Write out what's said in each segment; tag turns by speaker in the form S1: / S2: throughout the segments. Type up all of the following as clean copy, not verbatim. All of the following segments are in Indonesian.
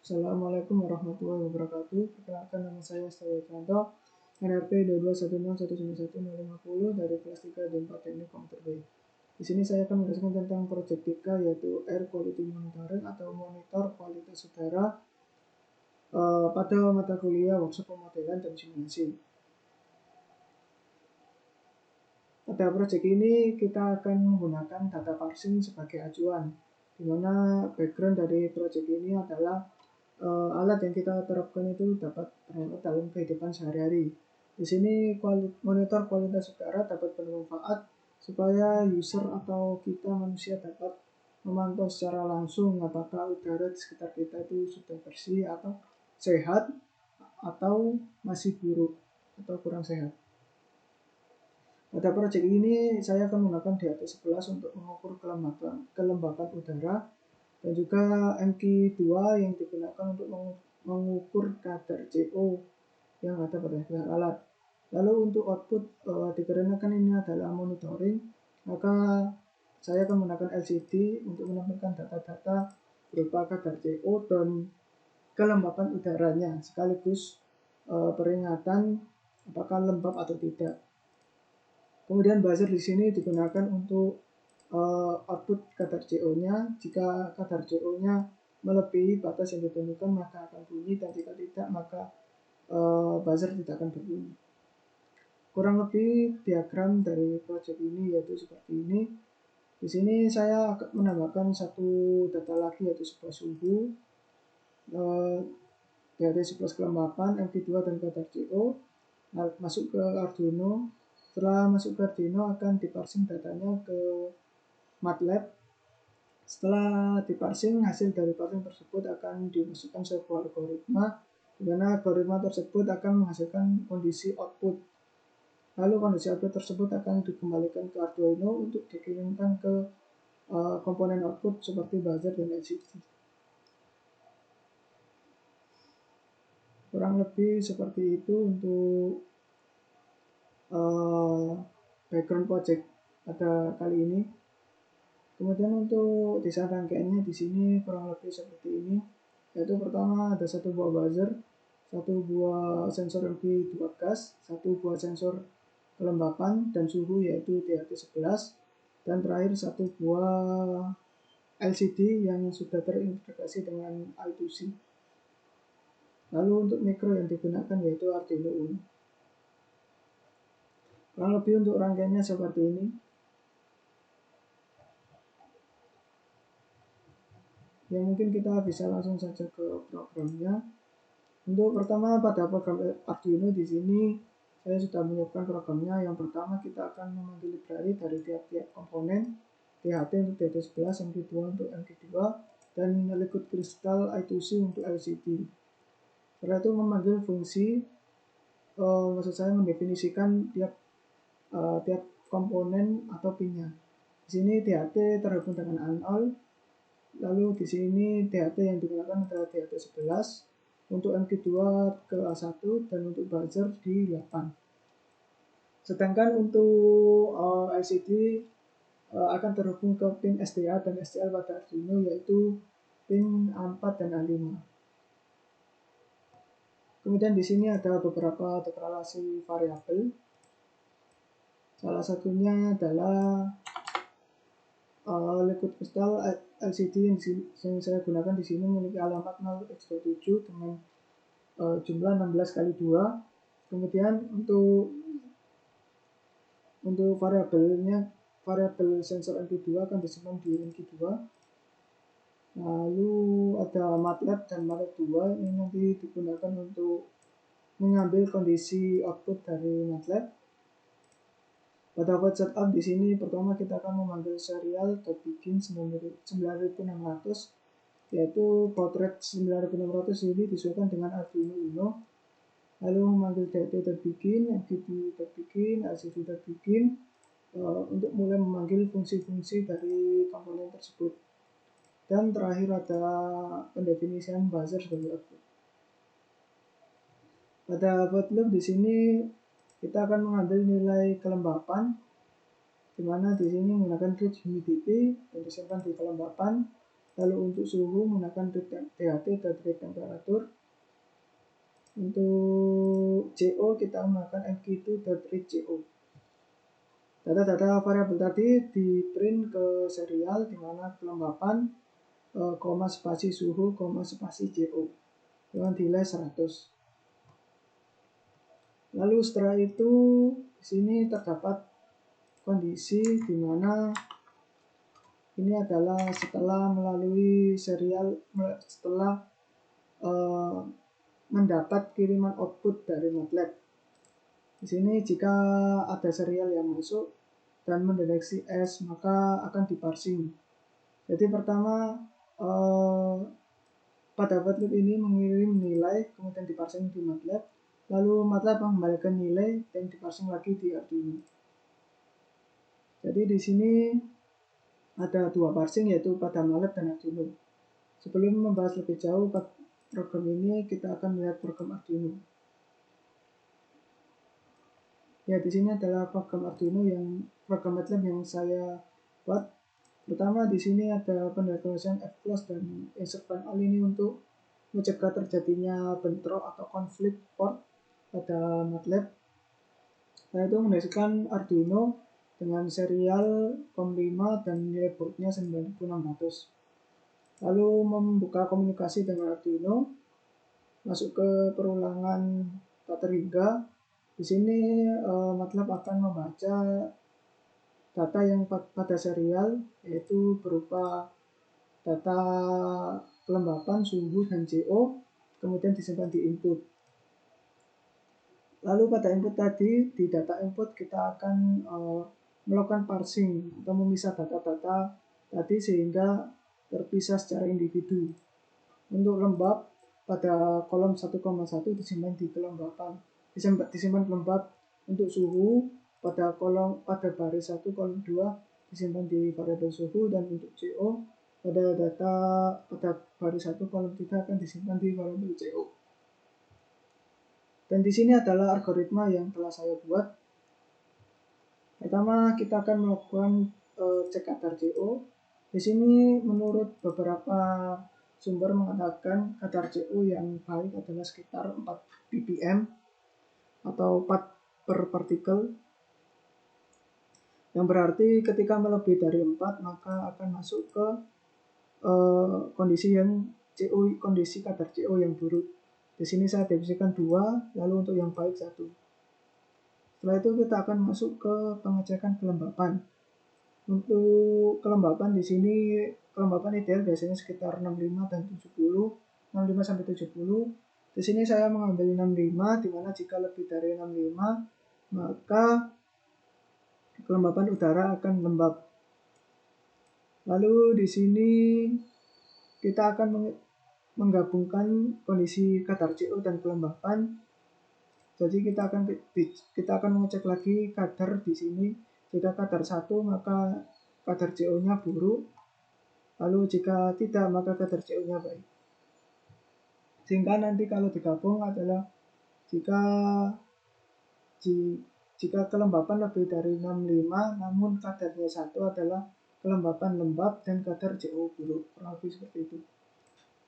S1: Assalamualaikum warahmatullahi wabarakatuh. Perkenalkan, nama saya Stewanto, NRP 2210191050 dari kelas 3 D4 Teknik Komputer B. Di sini saya akan menjelaskan tentang proyek 3 yaitu Air Quality Monitoring atau monitor kualitas udara pada mata kuliah workshop pemodelan dan simulasi. Pada proyek ini kita akan menggunakan data parsing sebagai acuan, di mana background dari proyek ini adalah alat yang kita terapkan itu dapat bermanfaat dalam kehidupan sehari-hari. Di sini monitor kualitas udara dapat bermanfaat supaya user atau kita manusia dapat memantau secara langsung apakah udara di sekitar kita itu sudah bersih atau sehat atau masih buruk atau kurang sehat. Pada proyek ini saya akan menggunakan DHT11 untuk mengukur kelembapan udara dan juga MQ2 yang digunakan untuk mengukur kadar CO yang ada pada sekitar alat. Lalu untuk output, dikarenakan ini adalah monitoring, maka saya akan menggunakan LCD untuk menampilkan data-data berupa kadar CO dan kelembapan udaranya, sekaligus peringatan apakah lembab atau tidak. Kemudian buzzer di sini digunakan untuk output kadar CO-nya. Jika kadar CO-nya melebihi batas yang ditentukan maka akan bunyi, dan jika tidak maka buzzer tidak akan berbunyi. Kurang lebih diagram dari proyek ini yaitu seperti ini. Di sini saya akan menambahkan satu data lagi yaitu sebuah suhu, dari 11 kelembapan, MQ2 dan kadar CO, masuk ke Arduino. Setelah masuk ke Arduino akan diparsing datanya ke MATLAB. Setelah diparsing, hasil dari parsing tersebut akan dimasukkan sebuah algoritma, di mana algoritma tersebut akan menghasilkan kondisi output. Lalu kondisi output tersebut akan dikembalikan ke Arduino untuk dikirimkan ke komponen output seperti buzzer dan LCD. Kurang lebih seperti itu untuk background project pada kali ini. Kemudian untuk desain rangkaiannya di sini kurang lebih seperti ini, yaitu pertama ada satu buah buzzer, satu buah sensor MQ2 gas, satu buah sensor kelembapan dan suhu yaitu DHT11, dan terakhir satu buah LCD yang sudah terintegrasi dengan I2C. Lalu untuk mikro yang digunakan yaitu Arduino Uno. Kurang lebih untuk rangkaiannya seperti ini. Ya, mungkin kita bisa langsung saja ke programnya. Untuk pertama pada program Arduino di sini saya sudah menyiapkan programnya. Yang pertama kita akan memanggil library dari tiap-tiap komponen, DHT untuk DHT11, MQ2 untuk MQ2, dan liquid crystal I2C untuk LCD. Setelah itu memanggil fungsi, maksud saya mendefinisikan tiap komponen atau pinnya. Di sini DHT terhubung dengan ANOL. Lalu di sini DHT yang digunakan adalah DHT11, untuk MQ2 ke A1 dan untuk buzzer di 8. Sedangkan untuk LCD akan terhubung ke pin SDA dan SDL pada Arduino yaitu pin A4 dan A5. Kemudian di sini ada beberapa deklarasi variabel. Salah satunya adalah liquid crystal LCD yang saya gunakan di sini memiliki alamat 0x27 dengan jumlah 16 kali 2. Kemudian untuk variabelnya, variabel sensor MQ2 akan disimpan di MQ2. Lalu ada MATLAB dan MATLAB 2, ini nanti digunakan untuk mengambil kondisi output dari MATLAB. Pada file setup di sini pertama kita akan memanggil serial.begin 9600, yaitu baud rate 9600 ini disesuaikan dengan Arduino Uno. Lalu memanggil DHT.begin, MQ2.begin, LCD.begin untuk mulai memanggil fungsi-fungsi dari komponen tersebut. Dan terakhir ada pendefinisian buzzer sebagai output. Pada void loop di sini kita akan mengambil nilai kelembapan, di mana di sini menggunakan gauge humidity yang disimpan di kelembapan. Lalu untuk suhu menggunakan THT, dead temperature. Untuk CO kita menggunakan MQ2 CO. Data-data variabel tadi di print ke serial di mana kelembapan, koma spasi suhu, koma spasi CO dengan nilai 100. Lalu setelah itu di sini terdapat kondisi di mana ini adalah setelah melalui serial, setelah mendapat kiriman output dari MATLAB. Di sini jika ada serial yang masuk dan mendeteksi S, maka akan diparsing. Jadi pertama pada MATLAB ini mengirim nilai, kemudian diparsing di MATLAB, lalu MATLAB mengembalikan nilai dan diparsing lagi di Arduino. Jadi di sini ada dua parsing, yaitu pada MATLAB dan Arduino. Sebelum membahas lebih jauh program ini, kita akan melihat program Arduino. Ya, di sini adalah program Arduino program MATLAB yang saya buat. Pertama di sini ada pendeteksian F-close dan insert pan all ini untuk mencegah terjadinya bentrok atau konflik port pada MATLAB. Setelah itu mendasarkan Arduino dengan serial COM5 dan nilai boardnya 9600. Lalu membuka komunikasi dengan Arduino, masuk ke perulangan tak terhingga. Di sini MATLAB akan membaca data yang pada serial, yaitu berupa data kelembapan, suhu, dan CO, kemudian disimpan di input. Lalu pada input tadi, di data input kita akan melakukan parsing atau memisah data-data tadi sehingga terpisah secara individu. Untuk lembab pada kolom 1,1 disimpan di kelembapan, disimpan lembab. Untuk suhu pada baris 1 kolom 2 disimpan di variabel suhu, dan untuk CO pada baris 1 kolom 3 akan disimpan di variabel CO. Dan di sini adalah algoritma yang telah saya buat. Pertama kita akan melakukan cek kadar CO. Di sini menurut beberapa sumber mengatakan kadar CO yang baik adalah sekitar 4 ppm atau 4 per partikel. Yang berarti ketika melebihi dari 4 maka akan masuk ke kondisi kadar CO yang buruk. Di sini saya definisikan 2, lalu untuk yang baik 1. Setelah itu kita akan masuk ke pengecekan kelembapan. Untuk kelembapan di sini kelembapan ideal biasanya sekitar 65 dan 70, 65 sampai 70. Di sini saya mengambil 65, di mana jika lebih dari 65 maka kelembapan udara akan lembab. Lalu di sini kita akan menggabungkan kondisi kadar CO dan kelembapan. Jadi kita akan mengecek lagi kadar di sini. Jika kadar 1 maka kadar CO-nya buruk. Lalu jika tidak maka kadar CO-nya baik. Sehingga nanti kalau digabung adalah jika kelembapan lebih dari 65 namun kadarnya 1 adalah kelembapan lembab dan kadar CO buruk. Kurang lebih seperti itu.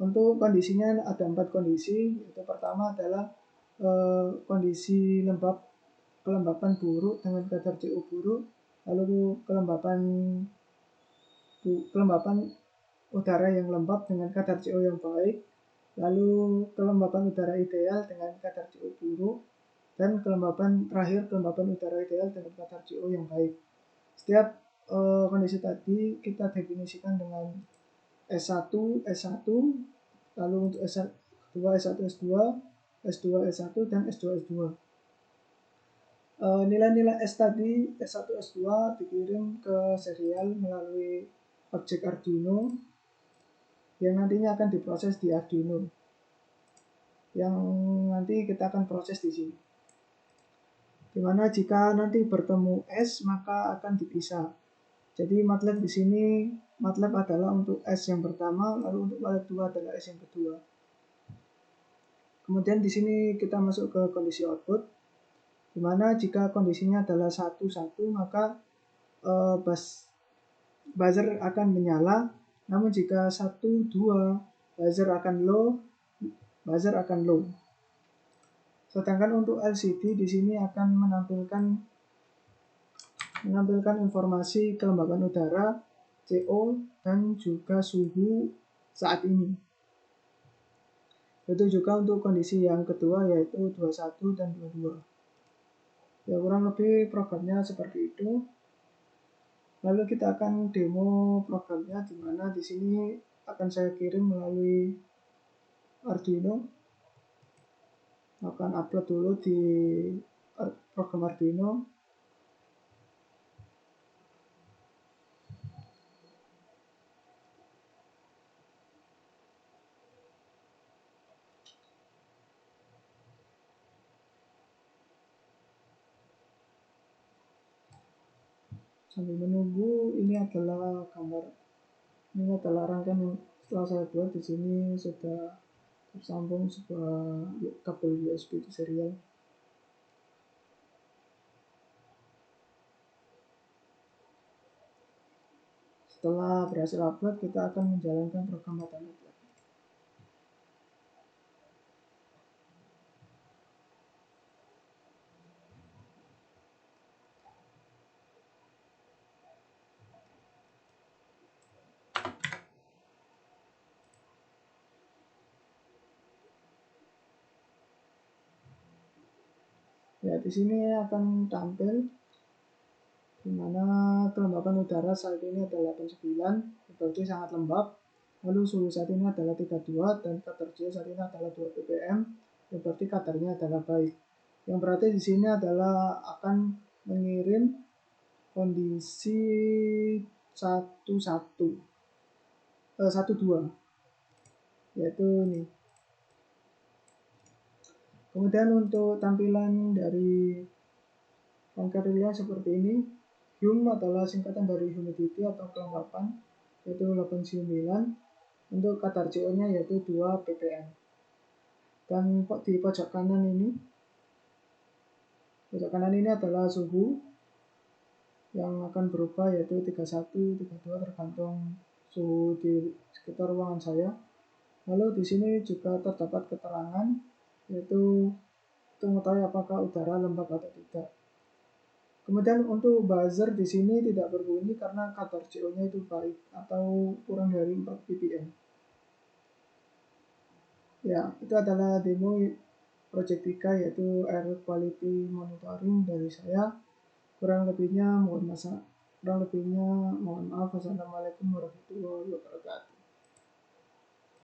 S1: Untuk kondisinya ada 4 kondisi. Yaitu pertama adalah kondisi kelembapan buruk dengan kadar CO buruk. Lalu kelembapan udara yang lembab dengan kadar CO yang baik. Lalu kelembapan udara ideal dengan kadar CO buruk. Dan kelembapan udara ideal dengan kadar CO yang baik. Setiap kondisi tadi kita definisikan dengan S1, S1, lalu untuk S2, S1, S2, S2, S1, dan S2, S2. Nilai-nilai S tadi, S1, S2 dikirim ke serial melalui objek Arduino yang nantinya akan diproses di Arduino. Yang nanti kita akan proses di sini. Dimana jika nanti bertemu S maka akan dipisah. Jadi MATLAB di sini adalah untuk S yang pertama, lalu untuk MATLAB 2 adalah S yang kedua. Kemudian di sini kita masuk ke kondisi output, dimana jika kondisinya adalah 1-1 maka buzzer akan menyala. Namun jika 1, 2, buzzer akan low, buzzer akan low. Sedangkan untuk LCD di sini akan menampilkan informasi kelembaban udara, CO, dan juga suhu saat ini. Itu juga untuk kondisi yang kedua yaitu 21 dan 22. Ya kurang lebih programnya seperti itu. Lalu kita akan demo programnya, di mana di sini akan saya kirim melalui Arduino. Akan upload dulu di program Arduino. Sambil menunggu, ini adalah rangkaian setelah saya buat. Di sini sudah tersambung sebuah kabel USB serial. Setelah berhasil upload, kita akan menjalankan program matematika. Ya, di sini akan tampil di mana kelembapan udara saat ini adalah 89, berarti sangat lembab. Lalu suhu saat ini adalah 32 dan kadar CO saat ini adalah 2 ppm, berarti kadarnya adalah baik. Yang berarti di sini adalah akan mengirim kondisi 12, yaitu ini. Kemudian untuk tampilan dari rangkaian seperti ini. Hum adalah singkatan dari humidity atau kelembapan, yaitu 89. Untuk kadar CO-nya yaitu 2 ppm. Dan di pojok kanan ini adalah suhu yang akan berubah, yaitu 31, 32 tergantung suhu di sekitar ruangan saya. Lalu di sini juga terdapat keterangan, yaitu untuk mengetahui apakah udara lembab atau tidak. Kemudian untuk buzzer di sini tidak berbunyi karena kadar CO-nya itu baik atau kurang dari 4 ppm. Ya, itu adalah demo Project 3 yaitu Air Quality Monitoring dari saya. Kurang lebihnya mohon maaf. Wassalamualaikum warahmatullahi wabarakatuh.